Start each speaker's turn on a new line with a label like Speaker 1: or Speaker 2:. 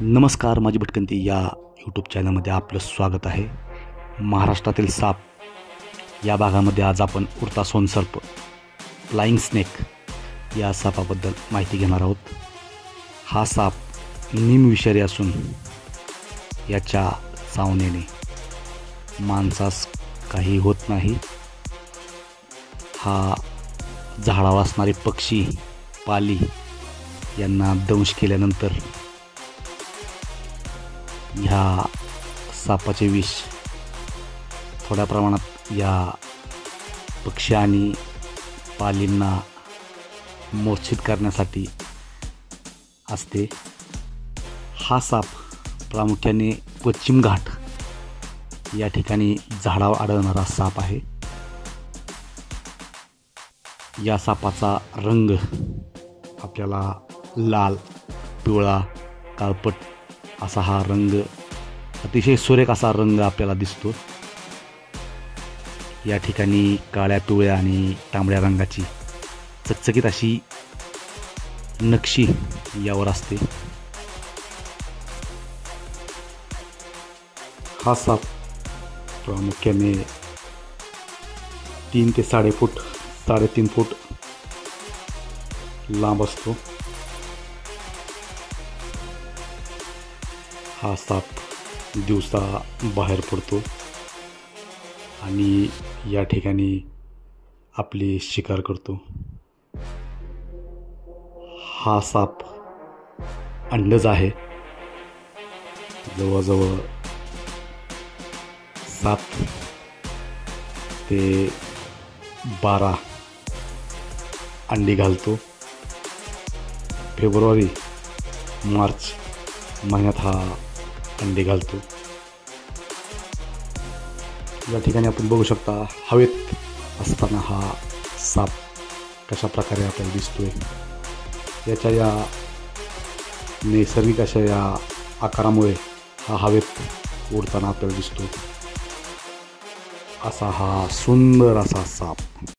Speaker 1: नमस्कार, माझी भटकंती या यूट्यूब चॅनलमध्ये आपलं स्वागत आहे. महाराष्ट्रातील साप या भागामध्ये आज आपण उडता सोनसर्प फ्लाइंग स्नेक या सापाबद्दल माहिती घेणार आहोत. हा साप निमविषारी असून याच्या चावण्याने माणसास काही होत नाही. हा झाडावर असणारे पक्षी, पाली यांना दंश केल्यानंतर ह्या सापाचे विष थोड्या प्रमाणात या पक्षी आणि पालींना मूर्छित करण्यासाठी असते. हा साप प्रामुख्याने पश्चिम घाट या ठिकाणी झाडावर आढळणारा साप आहे. या सापाचा रंग आपल्याला लाल, पिवळा, काळपट असा हा रंग, अतिशय सुरेख असा रंग आपल्याला दिसतो. या ठिकाणी काळ्या, पिवळ्या आणि तांबड्या रंगाची चकचकीत अशी नक्षी यावर असते. हा साप प्रामुख्याने 3 ते 3.5 फूट लांब असतो. हा साप दिवसा बाहेर पडतो आणि या ठिकाणी आपली शिकार करतो. हा साप अंडज आहे. जवळजवळ 7 ते 12 अंडी घालतो. फेब्रुवारी मार्च महिन्यात हा अंडे घालतो. या ठिकाणी आपण बघू शकता, हवेत असताना हा साप कशा प्रकारे आपल्याला दिसतोय. याच्या या नैसर्गिक अशा या आकारामुळे हा हवेत उडताना आपल्याला दिसतो. असा हा सुंदर असा साप.